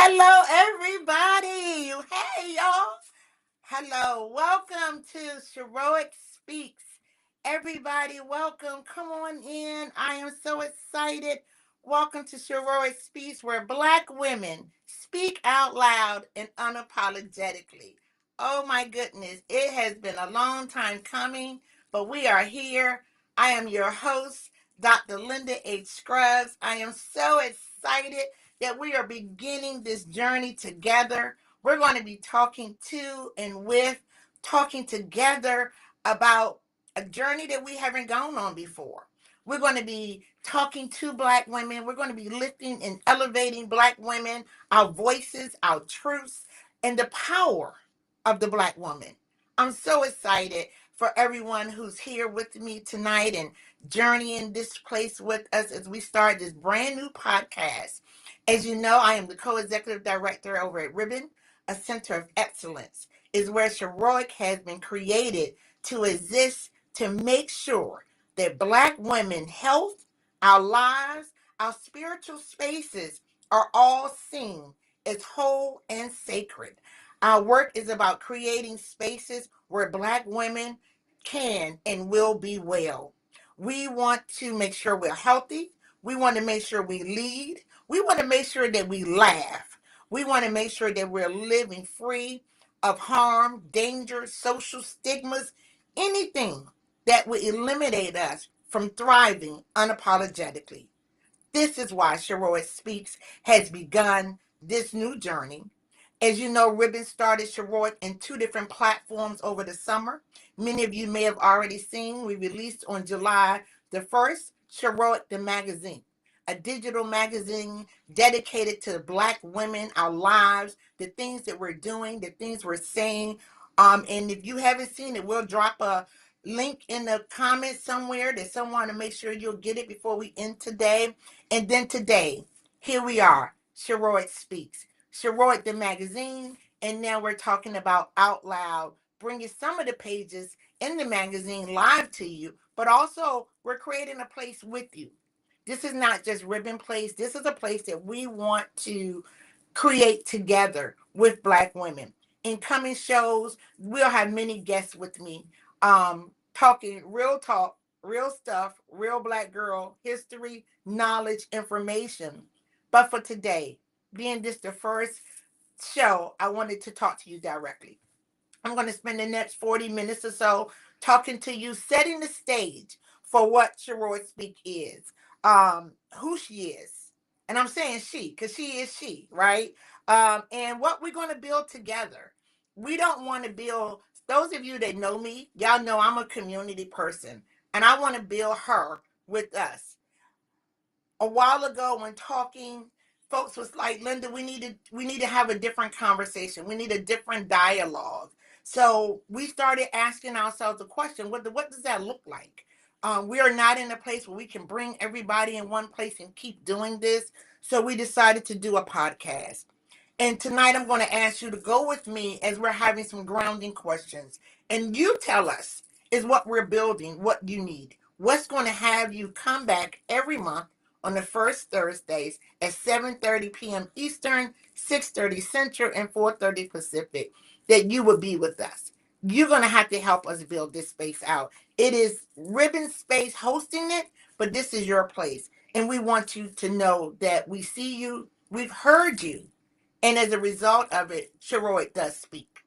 Hello, everybody. Hey, y'all. Hello. Welcome to SHEROIC Speaks. Everybody, welcome. Come on in. I am so excited. Welcome to SHEROIC Speaks, where Black women speak out loud and unapologetically. Oh, my goodness. It has been a long time coming, but we are here. I am your host, Dr. Linda H Scruggs. I am so excited that we are beginning this journey together. We're going to be talking talking together about a journey that we haven't gone on before. We're going to be talking to Black women. We're going to be lifting and elevating Black women, our voices, our truths, and the power of the Black woman. I'm so excited for everyone who's here with me tonight and journeying this place with us as we start this brand new podcast. As you know, I am the co-executive director over at Ribbon, a center of excellence, is where SHEROIC has been created to exist to make sure that Black women health, our lives, our spiritual spaces are all seen as whole and sacred. Our work is about creating spaces where Black women can and will be well. We want to make sure we're healthy. We want to make sure we lead. We want to make sure that we laugh. We want to make sure that we're living free of harm, danger, social stigmas, anything that would eliminate us from thriving unapologetically. This is why SHEROIC Speaks has begun this new journey. As you know, Ribbon started SHEROIC in two different platforms over the summer. Many of you may have already seen, we released on July the 1st, SHEROIC the Magazine, a digital magazine dedicated to Black women, our lives, the things that we're doing, the things we're saying. And if you haven't seen it, we'll drop a link in the comments somewhere that someone to make sure you'll get it before we end today. And then today, here we are, SHEROIC Speaks. SHEROIC the magazine, and now we're talking about out loud, bringing some of the pages in the magazine live to you, but also we're creating a place with you. This is not just Ribbon Place. This is a place that we want to create together with Black women. In coming shows, we'll have many guests with me, talking real talk, real stuff, real Black girl history, knowledge, information. But for today, being this the first show, I wanted to talk to you directly. I'm going to spend the next 40 minutes or so talking to you, setting the stage for what SHEROIC Speak is, who she is. And I'm saying she, because she is she, right? And what we're going to build together. We don't want to build, those of you that know me, y'all know I'm a community person, and I want to build her with us. A while ago when talking, folks was like, Linda, we need to have a different conversation. We need a different dialogue. So we started asking ourselves the question, what does that look like? We are not in a place where we can bring everybody in one place and keep doing this. So we decided to do a podcast. And tonight I'm going to ask you to go with me as we're having some grounding questions. And you tell us is what we're building, what you need. What's going to have you come back every month on the first Thursdays at 7:30 p.m. Eastern, 6:30 Central, and 4:30 Pacific, that you will be with us. You're going to have to help us build this space out. It is Ribbon Space hosting it, but this is your place. And we want you to know that we see you, we've heard you, and as a result of it, SHEROIC does speak.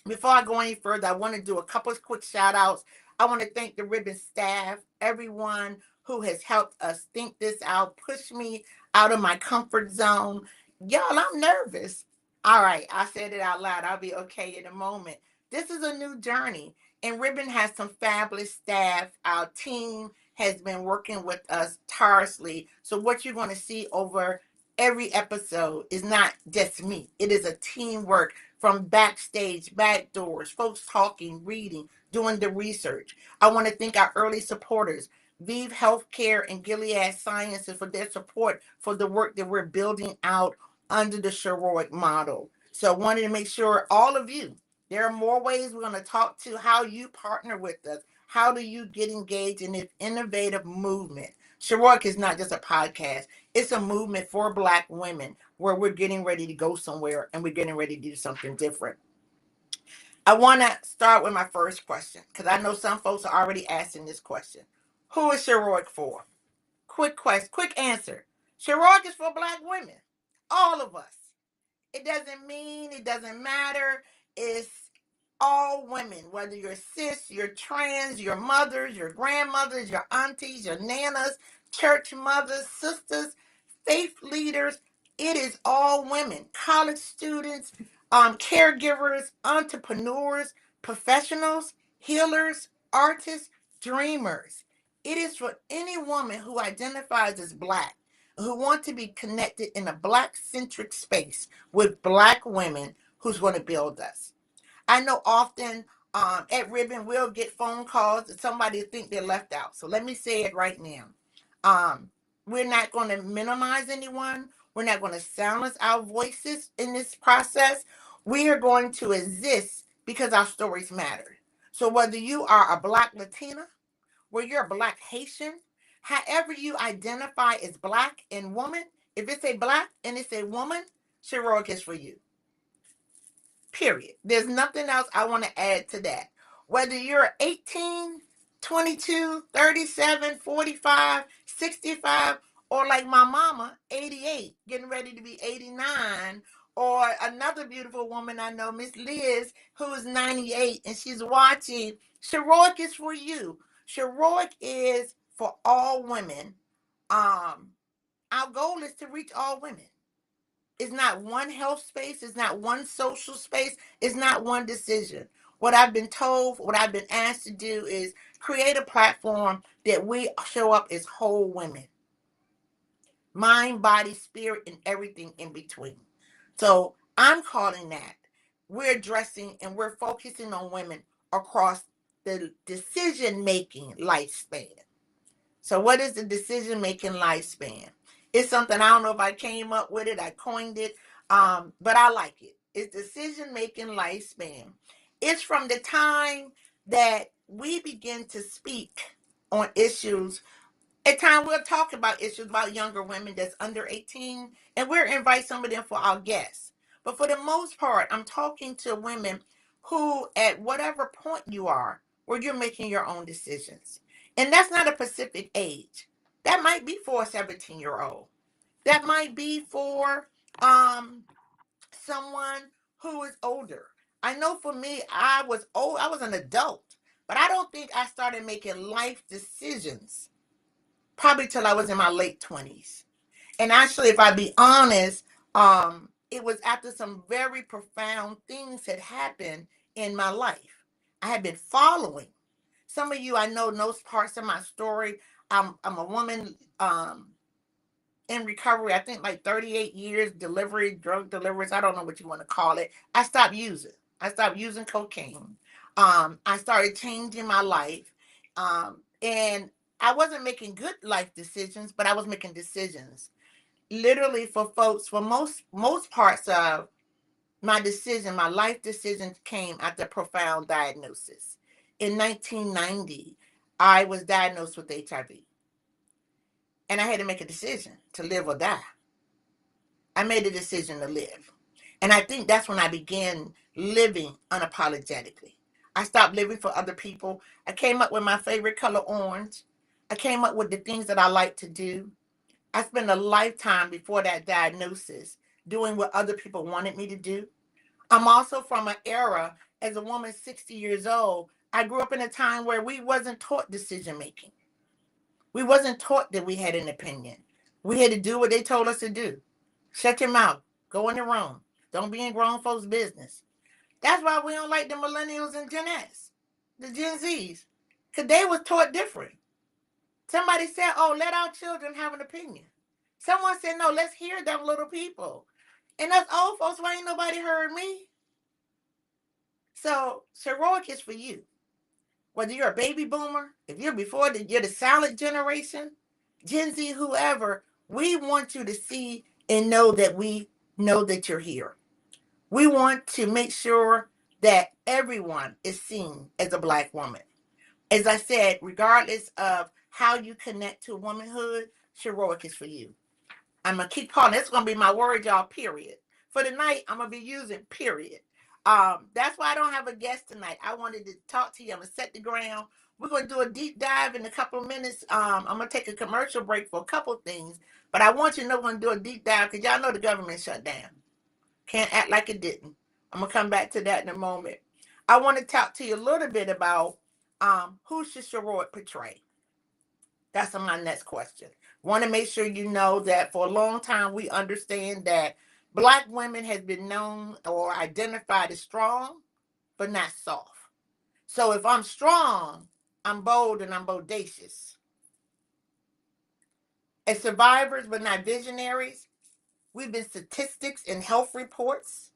Before I go any further, I want to do a couple of quick shout outs. I want to thank the Ribbon staff, everyone who has helped us think this out, push me. out of my comfort zone. Y'all, I'm nervous. All right, I said it out loud. I'll be okay in a moment. This is a new journey, and Ribbon has some fabulous staff. Our team has been working with us tirelessly. So, what you're going to see over every episode is not just me, it is a teamwork from backstage, back doors, folks talking, reading, doing the research. I want to thank our early supporters, Vive Healthcare and Gilead Sciences, for their support for the work that we're building out under the Sheroic model. So I wanted to make sure all of you, there are more ways we're going to talk to how you partner with us. How do you get engaged in this innovative movement? Sheroic is not just a podcast. It's a movement for Black women where we're getting ready to go somewhere and we're getting ready to do something different. I want to start with my first question because I know some folks are already asking this question. Who is Sheroic for? Quick question, quick answer. Sheroic is for Black women. All of us. It doesn't mean, it doesn't matter. It's all women, whether you're cis, you're trans, your mothers, your grandmothers, your aunties, your nanas, church mothers, sisters, faith leaders. It is all women, college students, caregivers, entrepreneurs, professionals, healers, artists, dreamers. It is for any woman who identifies as Black, who want to be connected in a Black-centric space with Black women who's going to build us. I know often at Ribbon we'll get phone calls that somebody think they're left out. So let me say it right now. Um, we're not going to minimize anyone. We're not going to silence our voices in this process. We are going to exist because our stories matter. So whether you are a Black Latina, whether you're a Black Haitian, however you identify as Black and woman, if it's a Black and it's a woman, Sheroic is for you. Period. There's nothing else I want to add to that. Whether you're 18, 22, 37, 45, 65, or like my mama, 88, getting ready to be 89, or another beautiful woman I know, Miss Liz, who is 98, and she's watching. Sheroic is for you. Sheroic is for all women. Our goal is to reach all women. It's not one health space. It's not one social space. It's not one decision. What I've been told, what I've been asked to do is create a platform that we show up as whole women. Mind, body, spirit, and everything in between. So I'm calling that. We're addressing and we're focusing on women across the decision-making lifespan. So what is the decision-making lifespan? It's something, I don't know if I came up with it, I coined it, but I like it. It's decision-making lifespan. It's from the time that we begin to speak on issues. At times we'll talk about issues about younger women that's under 18, and we'll invite some of them for our guests. But for the most part, I'm talking to women who, at whatever point you are, where you're making your own decisions. And that's not a specific age. That might be for a 17-year-old. That might be for um someone who is older. I know for me, I was old, I was an adult, but I don't think I started making life decisions probably till I was in my late 20s. And actually, if I be honest, it was after some very profound things had happened in my life. I had been following. Some of you I know knows parts of my story. I'm a woman in recovery. I think like 38 years, delivery, drug deliverance. I don't know what you want to call it. I stopped using. I stopped using cocaine. I started changing my life. And I wasn't making good life decisions, but I was making decisions. Literally for folks, for most parts of my decision, my life decisions came after profound diagnosis. In 1990, I was diagnosed with HIV. And I had to make a decision to live or die. I made a decision to live. And I think that's when I began living unapologetically. I stopped living for other people. I came up with my favorite color, orange. I came up with the things that I like to do. I spent a lifetime before that diagnosis doing what other people wanted me to do. I'm also from an era, as a woman 60 years old, I grew up in a time where we wasn't taught decision making. We wasn't taught that we had an opinion. We had to do what they told us to do. Shut your mouth. Go in the room. Don't be in grown folks' business. That's why we don't like the millennials and Gen X, the Gen Zs, because they was taught different. Somebody said, oh, let our children have an opinion. Someone said, no, let's hear them little people. And us old folks, why ain't nobody heard me? So, Sheroic is for you. Whether you're a baby boomer, if you're you're the silent generation, Gen Z, whoever, we want you to see and know that we know that you're here. We want to make sure that everyone is seen as a Black woman. As I said, regardless of how you connect to womanhood, Sheroic is for you. I'm going to keep calling. That's going to be my word, y'all, period. For tonight, I'm going to be using period. That's why I don't have a guest tonight. I wanted to talk to you. I'm going to set the ground. We're going to do a deep dive in a couple of minutes. I'm going to take a commercial break for a couple of things. But I want you to know we're going to do a deep dive because y'all know the government shut down. Can't act like it didn't. I'm going to come back to that in a moment. I want to talk to you a little bit about who should Sheroic portray. That's my next question. Want to make sure you know that for a long time we understand that Black women has been known or identified as strong, but not soft. So if I'm strong, I'm bold and I'm bodacious. As survivors, but not visionaries, we've been statistics in health reports,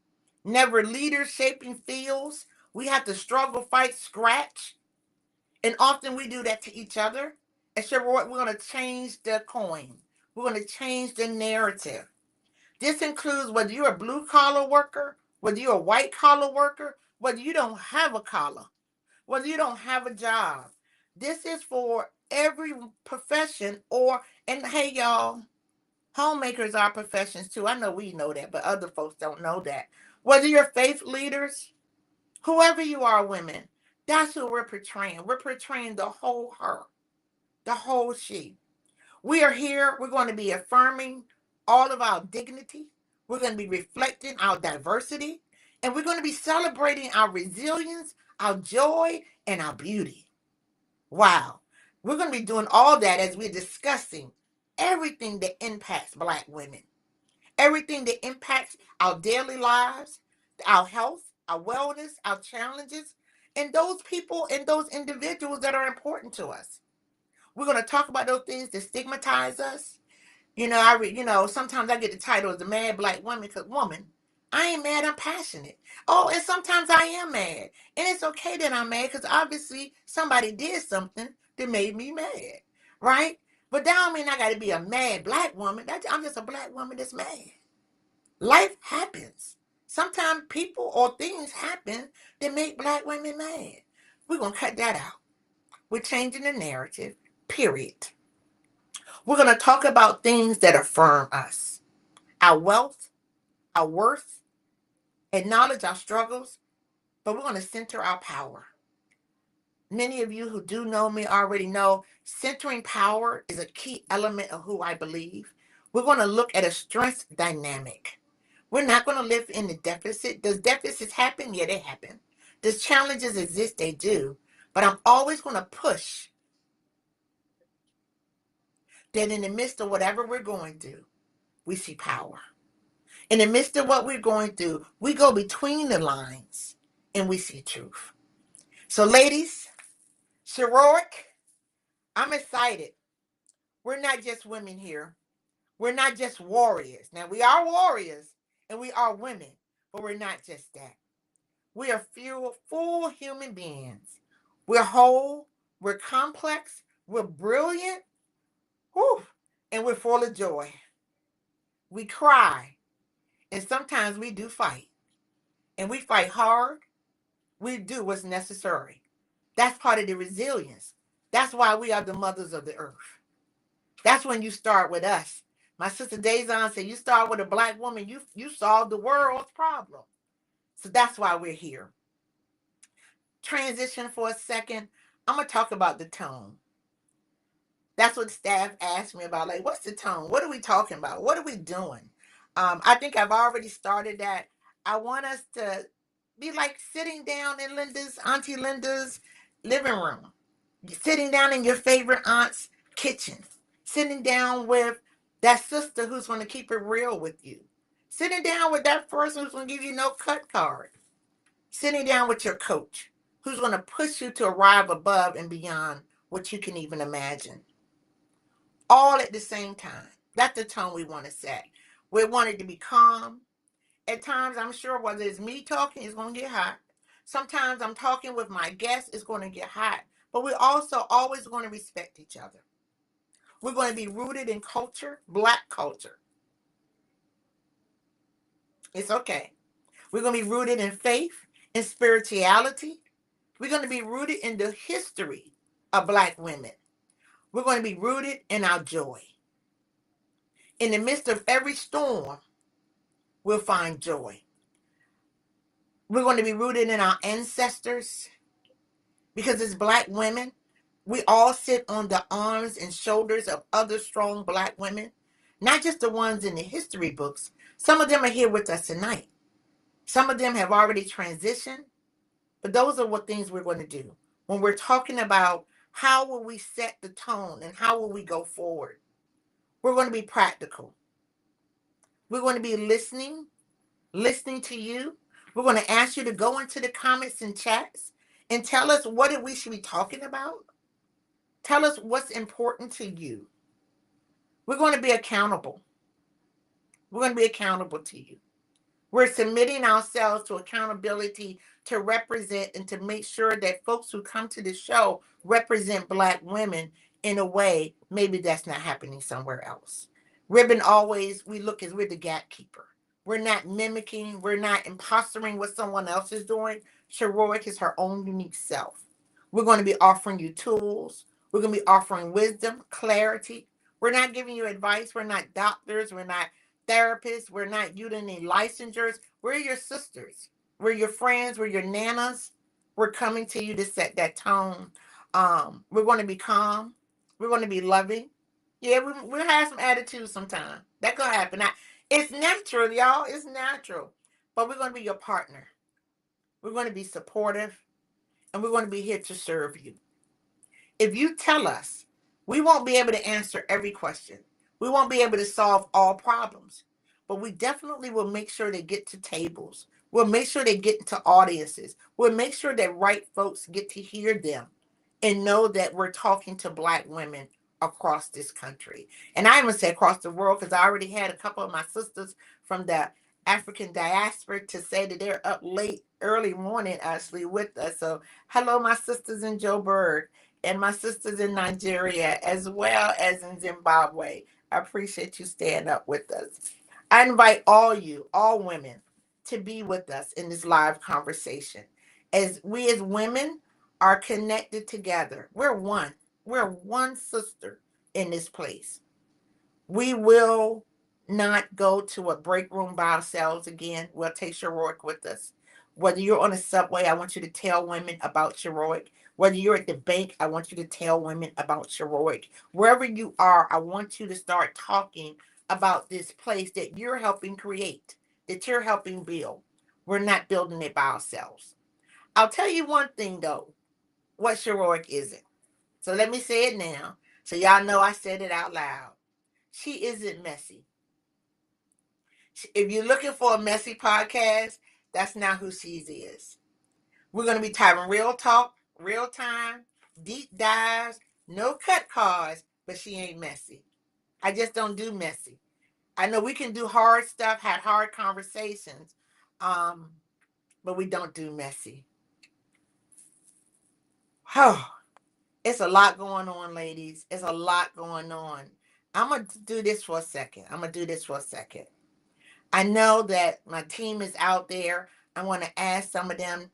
never leaders shaping fields. We have to struggle, fight, scratch. And often we do that to each other. And so we're going to change the coin. We're going to change the narrative. This includes whether you're a blue collar worker, whether you're a white collar worker, whether you don't have a collar, whether you don't have a job. This is for every profession and hey, y'all, homemakers are professions too. I know we know that, but other folks don't know that. Whether you're faith leaders, whoever you are, women, that's who we're portraying. We're portraying the whole her, the whole she. We are here. We're going to be affirming all of our dignity. We're going to be reflecting our diversity. And we're going to be celebrating our resilience, our joy, and our beauty. Wow. We're going to be doing all that as we're discussing everything that impacts Black women, everything that impacts our daily lives, our health, our wellness, our challenges, and those people and those individuals that are important to us. We're going to talk about those things that stigmatize us. Sometimes I get the title as the mad Black woman because woman, I ain't mad, I'm passionate. Oh, and sometimes I am mad. And it's okay that I'm mad because obviously somebody did something that made me mad, right? But that don't mean I got to be a mad Black woman. I'm just a Black woman that's mad. Life happens. Sometimes people or things happen that make Black women mad. We're going to cut that out. We're changing the narrative, period. We're going to talk about things that affirm us, our wealth, our worth, acknowledge our struggles, but we're going to center our power. Many of you who do know me already know centering power is a key element of who I believe. We're going to look at a strength dynamic. We're not going to live in the deficit. Does deficits happen? Yeah, they happen. Does challenges exist? They do. But I'm always going to push that in the midst of whatever we're going through, we see power. In the midst of what we're going through, we go between the lines and we see truth. So, ladies, Sheroic, I'm excited. We're not just women here. We're not just warriors. Now, we are warriors and we are women, but we're not just that. We are full human beings. We're whole, we're complex, we're brilliant, whew, and we're full of joy. We cry, and sometimes we do fight. And we fight hard. We do what's necessary. That's part of the resilience. That's why we are the mothers of the earth. That's when you start with us. My sister Dazon said, you start with a Black woman, you solve the world's problem. So that's why we're here. Transition for a second. I'm going to talk about the tone. That's what staff asked me about. Like, what's the tone? What are we talking about? What are we doing? I think I've already started that. I want us to be like sitting down in Auntie Linda's living room, sitting down in your favorite aunt's kitchen, sitting down with That sister who's going to keep it real with you. Sitting down with that person who's going to give you no cut card. Sitting down with your coach who's going to push you to arrive above and beyond what you can even imagine. All at the same time. That's the tone we want to set. We want it to be calm. At times, I'm sure whether it's me talking, it's going to get hot. Sometimes I'm talking with my guests, it's going to get hot. But we're also always going to respect each other. We're going to be rooted in culture, Black culture. It's okay. We're going to be rooted in faith and spirituality. We're going to be rooted in the history of Black women. We're going to be rooted in our joy. In the midst of every storm, we'll find joy. We're going to be rooted in our ancestors because as Black women, we all sit on the arms and shoulders of other strong Black women, not just the ones in the history books. Some of them are here with us tonight. Some of them have already transitioned, but those are what things we're going to do. When we're talking about how will we set the tone and how will we go forward, we're going to be practical. We're going to be listening to you. We're going to ask you to go into the comments and chats and tell us what we should be talking about. Tell us what's important to you. We're going to be accountable. We're going to be accountable to you. We're submitting ourselves to accountability to represent and to make sure that folks who come to the show represent Black women in a way maybe that's not happening somewhere else. Ribbon always, we look as we're the gatekeeper. We're not mimicking, we're not impostoring what someone else is doing. Sheroic is her own unique self. We're going to be offering you tools. We're going to be offering wisdom, clarity. We're not giving you advice. We're not doctors. We're not therapists. We're not UNA licensures. We're your sisters. We're your friends. We're your nanas. We're coming to you to set that tone. We're going to be calm. We're going to be loving. Yeah, we'll have some attitude sometime. That's going to happen. Now, it's natural, y'all. It's natural. But we're going to be your partner. We're going to be supportive. And we're going to be here to serve you. If you tell us, we won't be able to answer every question. We won't be able to solve all problems. But we definitely will make sure they get to tables. We'll make sure they get into audiences. We'll make sure that right folks get to hear them and know that we're talking to Black women across this country. And I even say across the world because I already had a couple of my sisters from the African diaspora to say that they're up late, early morning actually with us. So hello, my sisters in Joburg and my sisters in Nigeria, as well as in Zimbabwe. I appreciate you staying up with us. I invite all you, all women, to be with us in this live conversation. As we as women are connected together, we're one. We're one sister in this place. We will not go to a break room by ourselves again. We'll take Sheroic with us. Whether you're on a subway, I want you to tell women about Sheroic. Whether you're at the bank, I want you to tell women about Sheroic. Wherever you are, I want you to start talking about this place that you're helping create, that you're helping build. We're not building it by ourselves. I'll tell you one thing though, what Sheroic isn't. So let me say it now, so y'all know I said it out loud. She isn't messy. If you're looking for a messy podcast, that's not who she is. We're going to be having real talk, real time, deep dives, no cut cards, but she ain't messy. I just don't do messy. I know we can do hard stuff, have hard conversations, but we don't do messy. Oh, it's a lot going on, ladies. It's a lot going on. I'm going to do this for a second. I know that my team is out there. I want to ask some of them,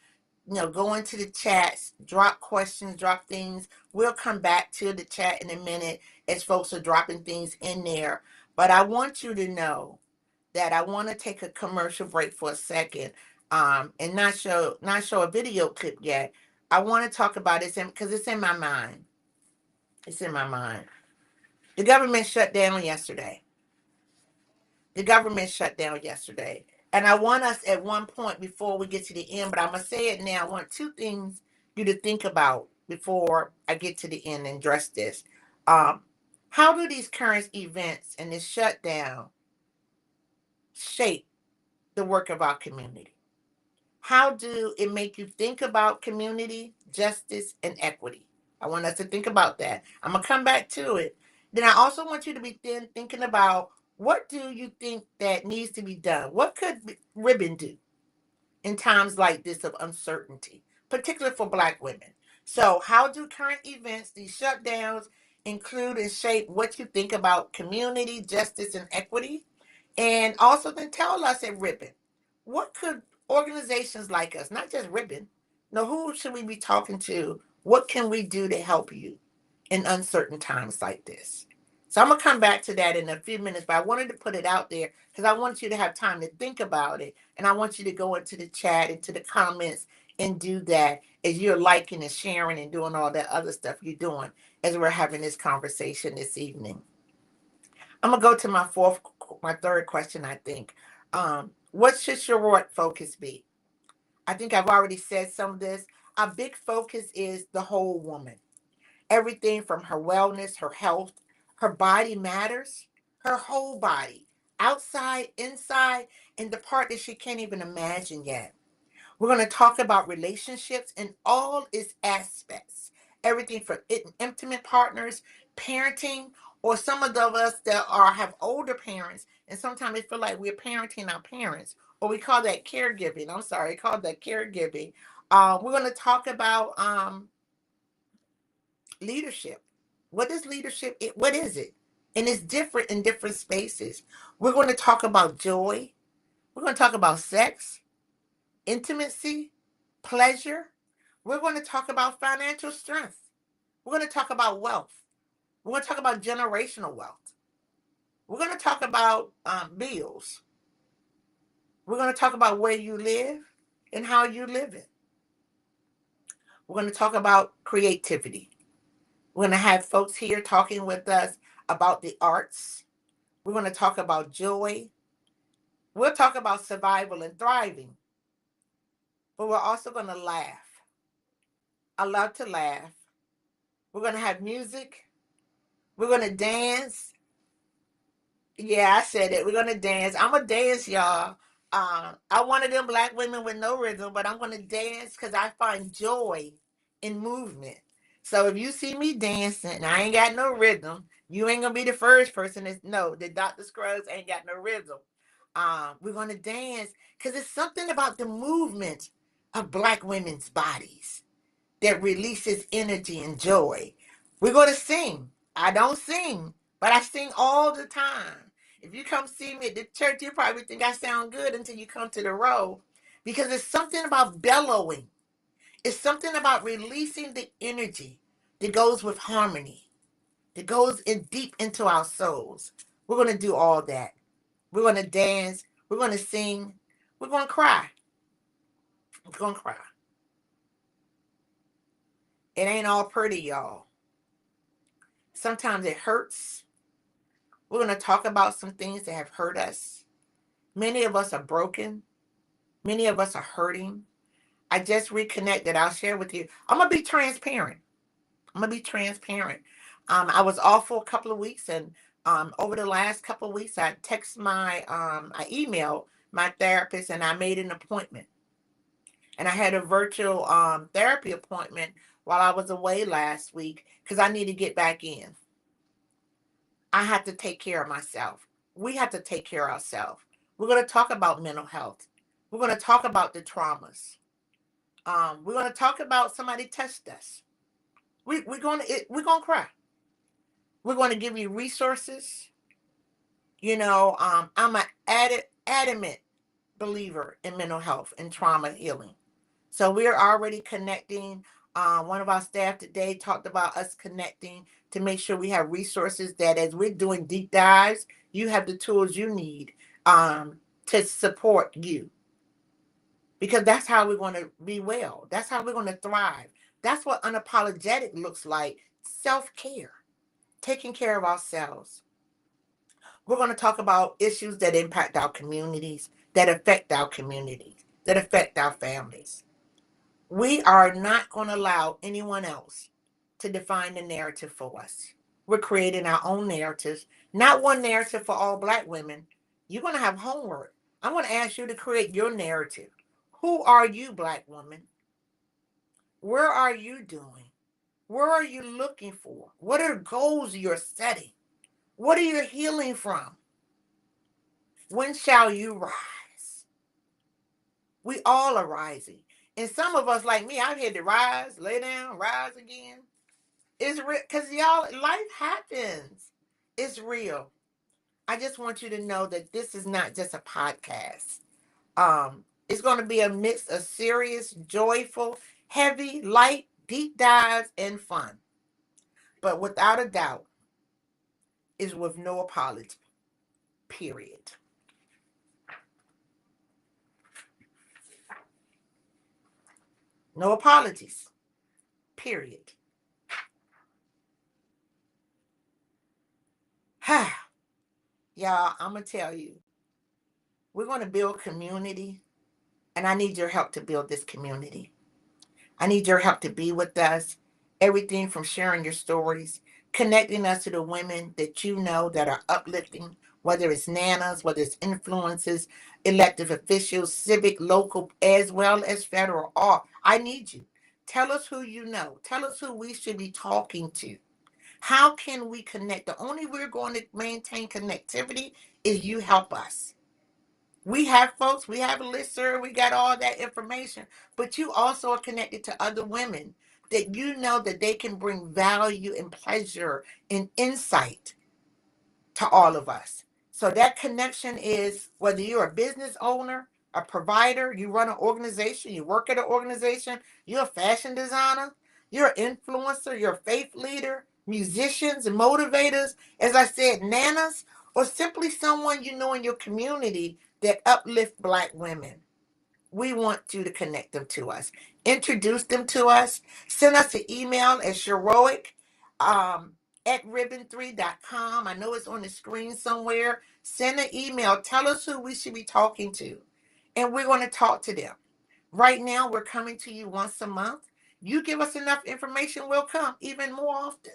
go into the chats, drop questions, drop things. We'll come back to the chat in a minute as folks are dropping things in there. But I want you to know that I want to take a commercial break for a second, and not show a video clip yet. I want to talk about it because it's in my mind. It's in my mind. The government shut down yesterday. And I want us at one point before we get to the end, but I'm going to say it now. I want two things you to think about before I get to the end and address this. How do these current events and this shutdown shape the work of our community? How do it make you think about community, justice, and equity? I want us to think about that. I'm going to come back to it. Then I also want you to be thinking about, what do you think that needs to be done? What could Ribbon do in times like this of uncertainty, particularly for Black women? So, how do current events, these shutdowns, include and shape what you think about community, justice, and equity? And also, then tell us at Ribbon, what could organizations like us, not just Ribbon, no, who should we be talking to? What can we do to help you in uncertain times like this? So I'm going to come back to that in a few minutes, but I wanted to put it out there because I want you to have time to think about it. And I want you to go into the chat, into the comments, and do that as you're liking and sharing and doing all that other stuff you're doing as we're having this conversation this evening. I'm gonna go to my third question. I think, what should Sherrod focus be? I think I've already said some of this. Our big focus is the whole woman. Everything from her wellness, her health, her body matters. Her whole body, outside, inside, and the part that she can't even imagine yet. We're going to talk about relationships in all its aspects. Everything from intimate partners, parenting, or some of us that have older parents, and sometimes they feel like we're parenting our parents, or we call that caregiving. I'm sorry, call that caregiving. We're going to talk about leadership. What is leadership? What is it? And it's different in different spaces. We're going to talk about joy. We're going to talk about sex, intimacy, pleasure. We're going to talk about financial strength. We're going to talk about wealth. We're going to talk about generational wealth. We're going to talk about bills. We're going to talk about where you live and how you live it. We're going to talk about creativity. We're going to have folks here talking with us about the arts. We're going to talk about joy. We'll talk about survival and thriving. But we're also going to laugh. I love to laugh. We're going to have music. We're going to dance. Yeah, I said it. We're going to dance. I'm going to dance, y'all. I'm one of them Black women with no rhythm, but I'm going to dance because I find joy in movement. So if you see me dancing and I ain't got no rhythm, you ain't going to be the first person to know that Dr. Scruggs ain't got no rhythm. We're going to dance because it's something about the movement of Black women's bodies that releases energy and joy. We're going to sing. I don't sing, but I sing all the time. If you come see me at the church, you probably think I sound good until you come to the row, because it's something about bellowing. It's something about releasing the energy that goes with harmony, that goes in deep into our souls. We're going to do all that. We're going to dance. We're going to sing. We're going to cry. We're going to cry. It ain't all pretty, y'all. Sometimes it hurts. We're going to talk about some things that have hurt us. Many of us are broken. Many of us are hurting. I just reconnected. I'll share with you. I'm going to be transparent. I'm going to be transparent. I was off for a couple of weeks, and over the last couple of weeks, I emailed my therapist, and I made an appointment. And I had a virtual therapy appointment while I was away last week because I need to get back in. I have to take care of myself. We have to take care of ourselves. We're going to talk about mental health. We're going to talk about the traumas. We're going to talk about somebody touched us. We're going to cry. We're going to give you resources. I'm an adamant believer in mental health and trauma healing. So we're already connecting. One of our staff today talked about us connecting to make sure we have resources that as we're doing deep dives, you have the tools you need to support you. Because that's how we're going to be well. That's how we're going to thrive. That's what unapologetic looks like. Self-care, taking care of ourselves. We're going to talk about issues that impact our communities, that affect our communities, that affect our families. We are not going to allow anyone else to define the narrative for us. We're creating our own narratives, not one narrative for all Black women. You're going to have homework. I'm going to ask you to create your narrative. Who are you, Black woman? Where are you doing? Where are you looking for? What are the goals you're setting? What are you healing from? When shall you rise? We all are rising. And some of us, like me, I've had to rise, lay down, rise again. It's real, because y'all, life happens. It's real. I just want you to know that this is not just a podcast. It's going to be a mix of serious, joyful, heavy, light, deep dives, and fun. But without a doubt, is with no apology. Period. No apologies. Period. Y'all, I'm going to tell you, we're going to build community, and I need your help to build this community. I need your help to be with us. Everything from sharing your stories, connecting us to the women that you know that are uplifting, whether it's nanas, whether it's influencers, elected officials, civic, local, as well as federal. All I need you. Tell us who you know. Tell us who we should be talking to. How can we connect? The only way we're going to maintain connectivity is you help us. We have folks, we have a listserv, we got all that information, but you also are connected to other women that you know that they can bring value and pleasure and insight to all of us. So that connection is whether you're a business owner, a provider, you run an organization, you work at an organization, you're a fashion designer, you're an influencer, you're a faith leader, musicians and motivators, as I said, nanas, or simply someone you know in your community that uplift Black women. We want you to connect them to us. Introduce them to us. Send us an email at SHEROIC at ribbon3.com. I know it's on the screen somewhere. Send an email. Tell us who we should be talking to. And we're going to talk to them. Right now, we're coming to you once a month. You give us enough information, we'll come even more often.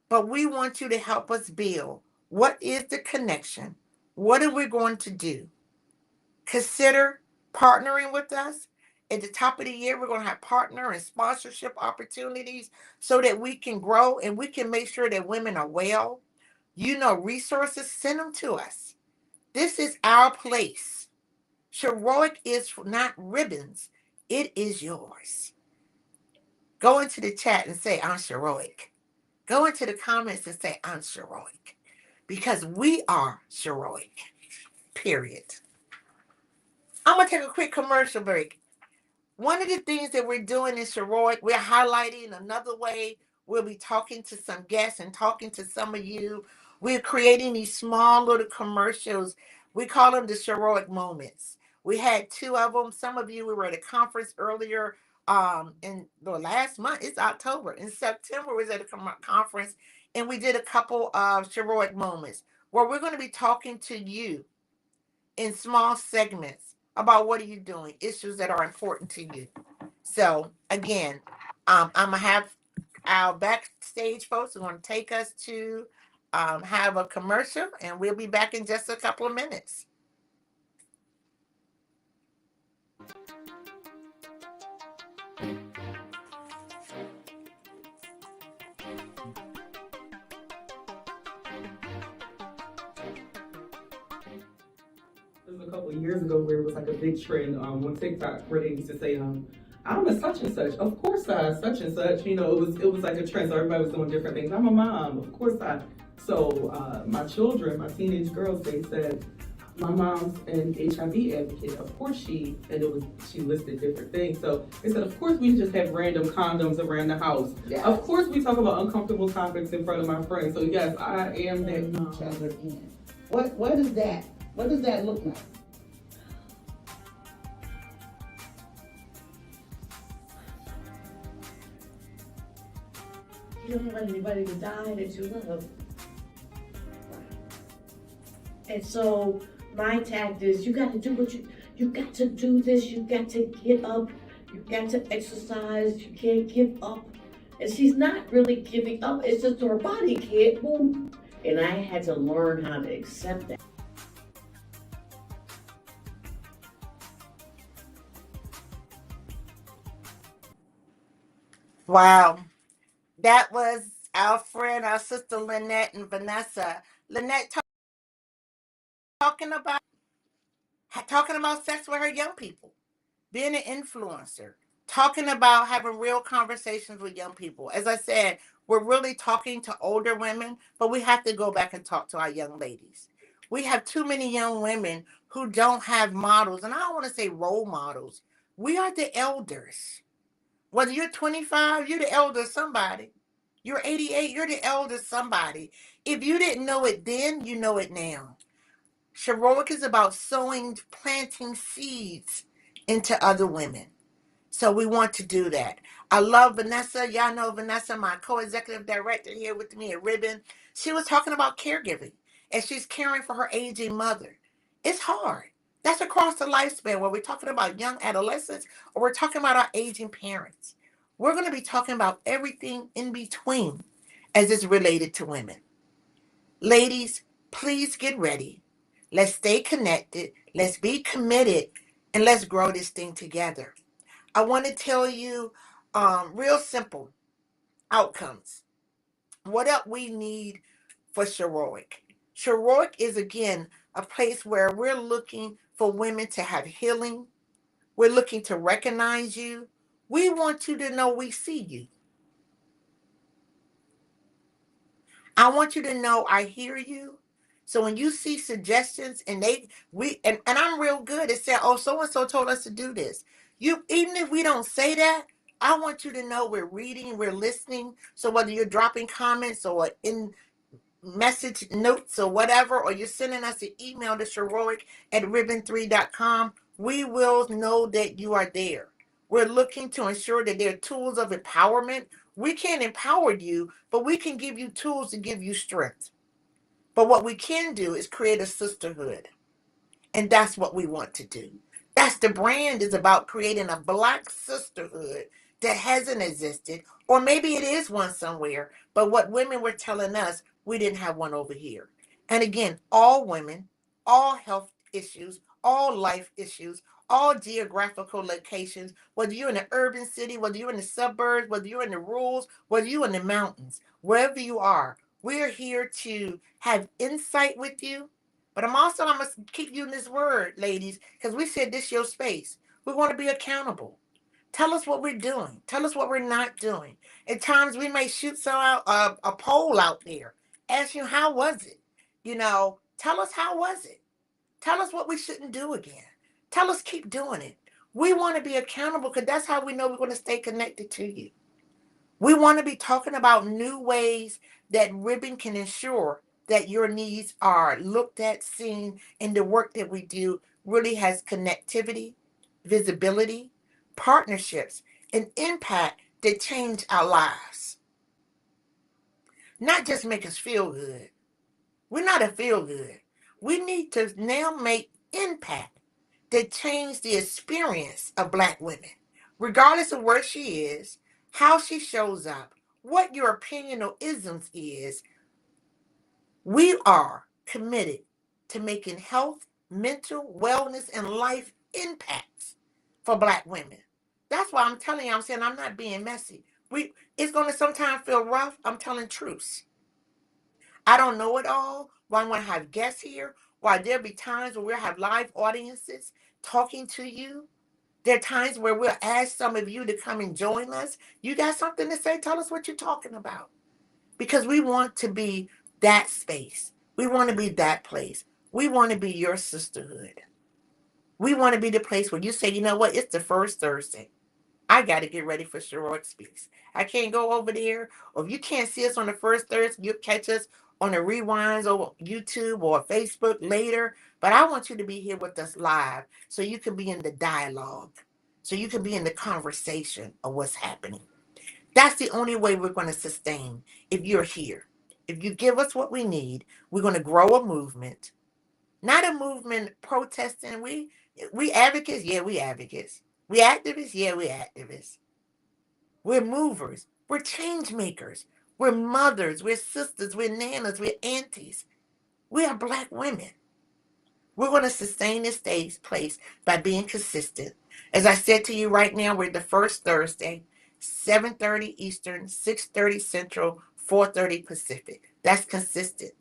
But we want you to help us build. What is the connection? What are we going to do? Consider partnering with us. At the top of the year, we're going to have partner and sponsorship opportunities so that we can grow and we can make sure that women are well. You know, resources, send them to us. This is our place. Sheroic is not ribbons. It is yours. Go into the chat and say, I'm Sheroic. Go into the comments and say, I'm Sheroic. Because we are Sheroic. Period. I'm going to take a quick commercial break. One of the things that we're doing in Sheroic, we're highlighting another way. We'll be talking to some guests and talking to some of you. We're creating these small little commercials. We call them the Sheroic moments. We had 2 of them. Some of you, we were at a conference earlier in the last month. It's October. In September, we was at a conference, and we did a couple of Sheroic moments where we're going to be talking to you in small segments about what are you doing, issues that are important to you. So again, I'm gonna have our backstage folks who are going to take us to have a commercial, and we'll be back in just a couple of minutes. It was a couple of years ago where it was like a big trend on TikTok where they used to say, I'm a such and such. Of course I such and such. You know, it was like a trend. So everybody was doing different things. I'm a mom. Of course I. So my children, my teenage girls, they said, my mom's an HIV advocate. Of course she listed different things. So they said, of course we just have random condoms around the house. Yes. Of course we talk about uncomfortable topics in front of my friends. So yes, I am that mom. What is that? What does that look like? You don't want anybody to die that you love. And so my tact is you got to do what you got to do this, you got to get up, you got to exercise, you can't give up. And she's not really giving up. It's just her body can't move. And I had to learn how to accept that. Wow. That was our friend, our sister Lynette and Vanessa. Lynette talking about talking about sex with her young people, being an influencer, talking about having real conversations with young people. As I said, we're really talking to older women, but we have to go back and talk to our young ladies. We have too many young women who don't have models, and I don't want to say role models. We are the elders. Whether you're 25, you're the elder of somebody. You're 88, you're the elder of somebody. If you didn't know it then, you know it now. Sheroic is about sowing, planting seeds into other women. So we want to do that. I love Vanessa. Y'all know Vanessa, my co-executive director here with me at Ribbon. She was talking about caregiving and she's caring for her aging mother. It's hard. That's across the lifespan where we're talking about young adolescents or we're talking about our aging parents. We're going to be talking about everything in between as it's related to women. Ladies, please get ready. Let's stay connected. Let's be committed and let's grow this thing together. I want to tell you real simple outcomes. What up we need for Sheroic? Sheroic is again a place where we're looking for women to have healing. We're looking to recognize you. We want you to know we see you. I want you to know I hear you. So when you see suggestions and and I'm real good at saying, oh, so and so told us to do this. You even if we don't say that, I want you to know we're reading, we're listening. So whether you're dropping comments or in message notes or whatever, or you're sending us an email to Sheroic@ribbon3.com, we will know that you are there. We're looking to ensure that there are tools of empowerment. We can't empower you, but we can give you tools to give you strength. But what we can do is create a sisterhood. And that's what we want to do. That's the brand is about creating a black sisterhood that hasn't existed, or maybe it is one somewhere. But what women were telling us, we didn't have one over here. And again, all women, all health issues, all life issues, all geographical locations, whether you're in an urban city, whether you're in the suburbs, whether you're in the rurals, whether you're in the mountains, wherever you are, we're here to have insight with you, but I'm gonna keep using this word, ladies, because we said this your space. We want to be accountable. Tell us what we're doing. Tell us what we're not doing. At times we may shoot a poll out there, ask you how was it. Tell us how was it. Tell us what we shouldn't do again. Tell us keep doing it. We want to be accountable because that's how we know we're going to stay connected to you. We want to be talking about new ways that Ribbon can ensure that your needs are looked at, seen, and the work that we do really has connectivity, visibility, partnerships, and impact that change our lives. Not just make us feel good. We're not a feel good. We need to now make impact that change the experience of Black women, regardless of where she is, how she shows up, what your opinion or isms is. We are committed to making health, mental wellness, and life impacts for Black women. That's why I'm telling you, I'm saying I'm not being messy. It's going to sometimes feel rough. I'm telling truths. I don't know it all. Why I'm going to have guests here. Why there'll be times where we'll have live audiences talking to you. There are times where we'll ask some of you to come and join us. You got something to say? Tell us what you're talking about. Because we want to be that space. We want to be that place. We want to be your sisterhood. We want to be the place where you say, you know what, it's the first Thursday. I got to get ready for SHEROIC Speaks. I can't go over there. Or if you can't see us on the first Thursday, you'll catch us on the rewinds or YouTube or Facebook later. But I want you to be here with us live so you can be in the dialogue, so you can be in the conversation of what's happening. That's the only way we're going to sustain if you're here. If you give us what we need, we're going to grow a movement. Not a movement protesting. We advocates, yeah, we advocates. We activists, yeah, we activists. We're movers. We're change makers. We're mothers. We're sisters. We're nanas. We're aunties. We are Black women. We're going to sustain this place by being consistent. As I said to you right now, we're the first Thursday, 7:30 Eastern, 6:30 Central, 4:30 Pacific. That's consistent.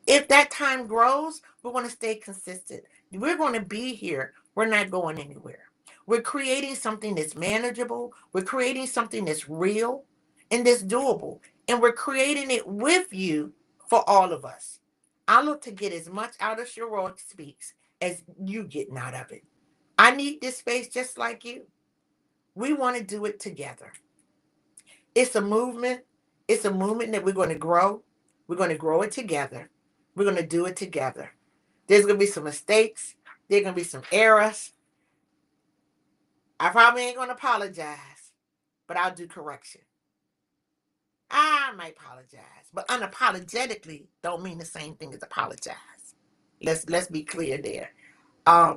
If that time grows, we're going to stay consistent. We're going to be here. We're not going anywhere. We're creating something that's manageable. We're creating something that's real and that's doable. And we're creating it with you for all of us. I look to get as much out of Sheroic Speaks as you getting out of it. I need this space just like you. We want to do it together. It's a movement. It's a movement that we're going to grow. We're going to grow it together. We're going to do it together. There's going to be some mistakes. There's going to be some errors. I probably ain't going to apologize, but I'll do correction. I might apologize, but unapologetically don't mean the same thing as apologize. Let's be clear there. I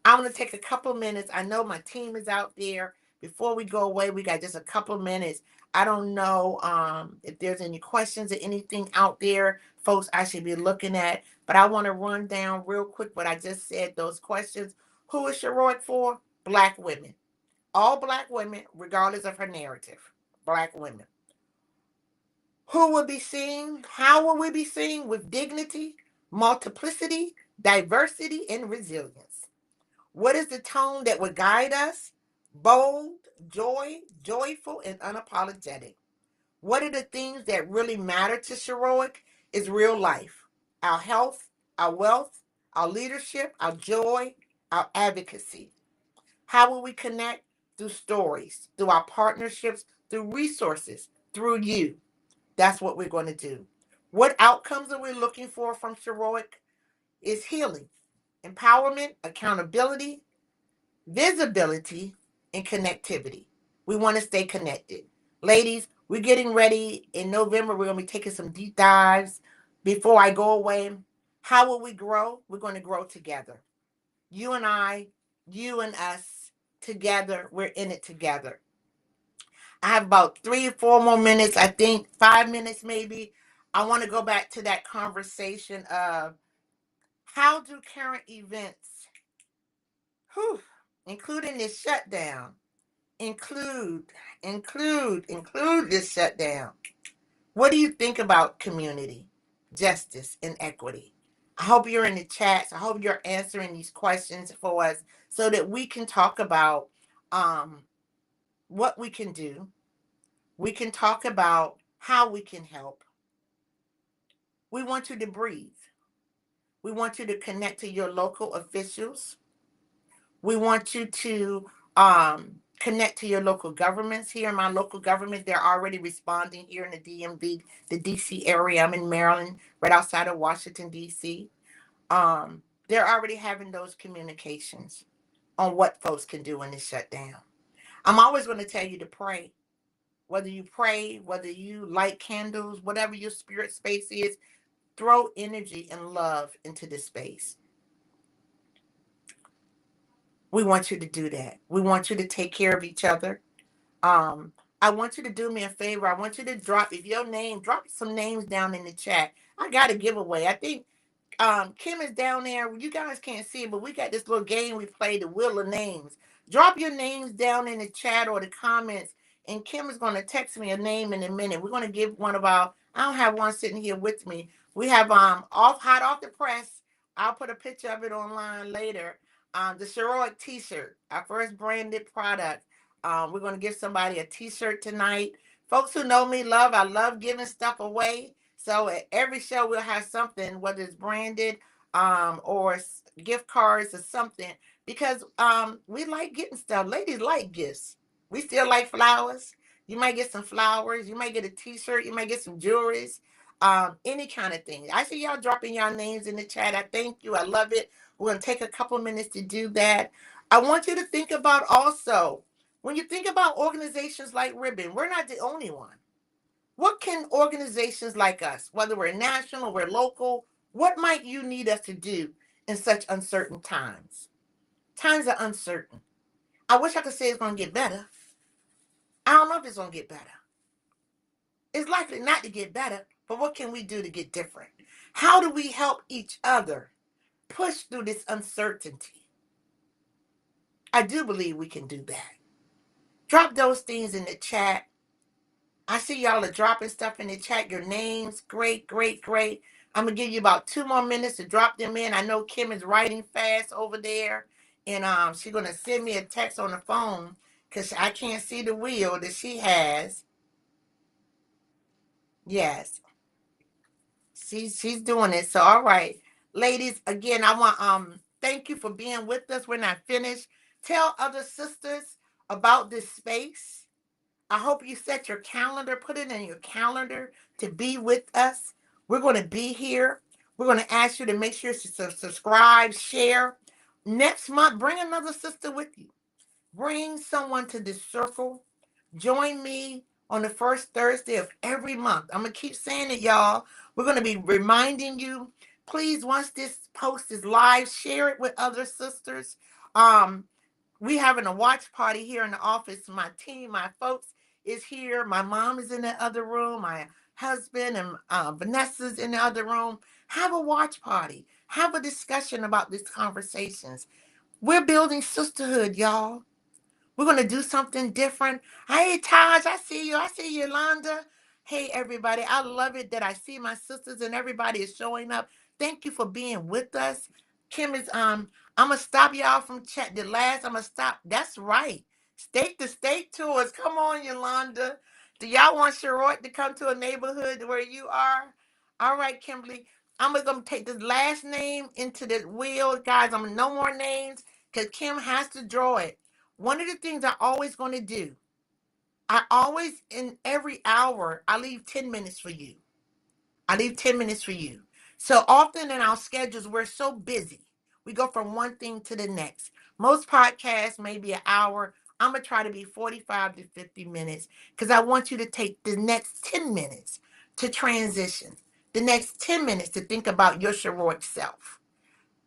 want to take a couple minutes. I know my team is out there. Before we go away, we got just a couple minutes. I don't know if there's any questions or anything out there, folks, I should be looking at. But I want to run down real quick what I just said, those questions. Who is Sheroic for? Black women. All Black women, regardless of her narrative. Black women. Who will be seen? How will we be seen? With dignity, multiplicity, diversity, and resilience. What is the tone that would guide us? Bold, joyful, and unapologetic. What are the things that really matter to Sheroic? Is real life. Our health, our wealth, our leadership, our joy, our advocacy. How will we connect? Through stories, through our partnerships, through resources, through you. That's what we're going to do. What outcomes are we looking for from Sheroic? Is healing, empowerment, accountability, visibility, and connectivity. We want to stay connected. Ladies, we're getting ready. In November, we're going to be taking some deep dives. Before I go away, how will we grow? We're going to grow together. You and I, you and us, together. We're in it together. I have about 3 or 4 more minutes, I think 5 minutes maybe. I want to go back to that conversation of how do current events, whew, including this shutdown, include this shutdown. What do you think about community, justice, and equity? I hope you're in the chats. I hope you're answering these questions for us so that we can talk about what we can do. We can talk about how we can help. We want you to breathe. We want you to connect to your local officials. We want you to connect to your local governments. Here in my local government, they're already responding here in the DMV, the DC area. I'm in Maryland, right outside of Washington, DC. They're already having those communications on what folks can do in this shutdown. I'm always going to tell you to pray. Whether you pray, whether you light candles, whatever your spirit space is, throw energy and love into this space. We want you to do that. We want you to take care of each other. I want you to do me a favor. I want you to drop, if your name, drop some names down in the chat. I got a giveaway. I think Kim is down there. You guys can't see it, but we got this little game we play, the Wheel of Names. Drop your names down in the chat or the comments, and Kim is going to text me a name in a minute. We're going to give one of our, I don't have one sitting here with me. We have hot off the press. I'll put a picture of it online later. The Sheroic t-shirt, our first branded product. We're going to give somebody a t-shirt tonight. Folks who know me I love giving stuff away. So at every show we'll have something, whether it's branded or gift cards or something, because we like getting stuff. Ladies like gifts. We still like flowers. You might get some flowers. You might get a t-shirt. You might get some jewelries. Any kind of thing. I see y'all dropping y'all names in the chat. I thank you. I love it. We're going to take a couple minutes to do that. I want you to think about also, when you think about organizations like Ribbon, we're not the only one. What can organizations like us, whether we're national or we're local, what might you need us to do in such uncertain times? Times are uncertain. I wish I could say it's going to get better. I don't know if it's going to get better. It's likely not to get better, but what can we do to get different? How do we help each other push through this uncertainty? I do believe we can do that. Drop those things in the chat. I see y'all are dropping stuff in the chat. Your names, great, great, great. I'm going to give you about 2 more minutes to drop them in. I know Kim is writing fast over there. And she's going to send me a text on the phone because I can't see the wheel that she has. Yes. She's doing it. So all right. Ladies, again, I want thank you for being with us. We're not finished. Tell other sisters about this space. I hope you set your calendar, put it in your calendar to be with us. We're going to be here. We're going to ask you to make sure to subscribe, share. Next month, bring another sister with you. Bring someone to this circle. Join me on the first Thursday of every month. I'm going to keep saying it, y'all. We're going to be reminding you. Please, once this post is live, share it with other sisters. We having a watch party here in the office. My team, my folks is here. My mom is in the other room. My husband and Vanessa's in the other room. Have a watch party. Have a discussion about these conversations. We're building sisterhood, y'all. We're going to do something different. Hey, Taj, I see you. I see you, Yolanda. Hey, everybody. I love it that I see my sisters and everybody is showing up. Thank you for being with us. Kim is, I'm going to stop y'all from chat. The last, I'm going to stop. That's right. State to state tours. Come on, Yolanda. Do y'all want Sheroic to come to a neighborhood where you are? All right, Kimberly. I'm going to take this last name into the wheel. Guys, I'm no more names because Kim has to draw it. One of the things I always going to do, I always, in every hour, I leave 10 minutes for you. I leave 10 minutes for you. So often in our schedules, we're so busy. We go from one thing to the next. Most podcasts may be an hour. I'm going to try to be 45 to 50 minutes because I want you to take the next 10 minutes to transition, the next 10 minutes to think about your heroic self.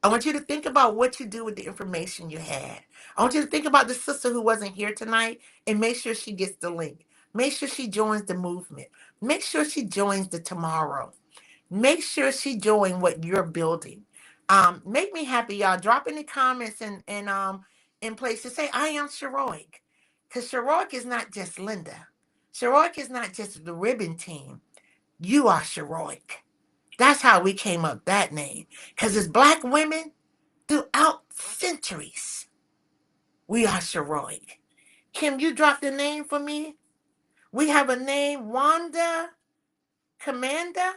I want you to think about what you do with the information you had. I want you to think about the sister who wasn't here tonight and make sure she gets the link. Make sure she joins the movement. Make sure she joins the tomorrow. Make sure she joins what you're building. Make me happy, y'all. Drop in the comments and in places. Say, I am Sheroic. Because Sheroic is not just Linda. Sheroic is not just the ribbon team. You are Sheroic. That's how we came up that name. Because as Black women, throughout centuries, we are Sheroic. Kim, you dropped the name for me? We have a name, Wanda Commander,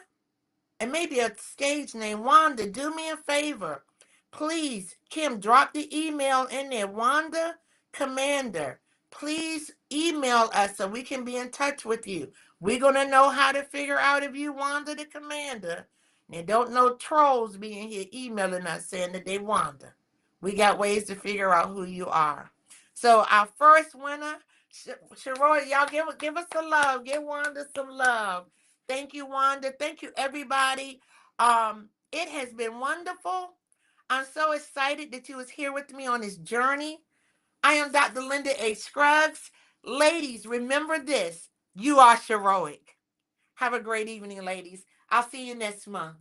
and maybe a stage name. Wanda, do me a favor. Please, Kim, drop the email in there. Wanda Commander. Please email us so we can be in touch with you. We're going to know how to figure out if you Wanda the Commander. And don't know trolls being here emailing us saying that they Wanda. We got ways to figure out who you are. So our first winner, Sheroy, y'all give us some love. Give Wanda some love. Thank you, Wanda. Thank you, everybody. It has been wonderful. I'm so excited that you was here with me on this journey. I am Dr. Linda H. Scruggs. Ladies, remember this. You are heroic. Have a great evening, ladies. I'll see you next month.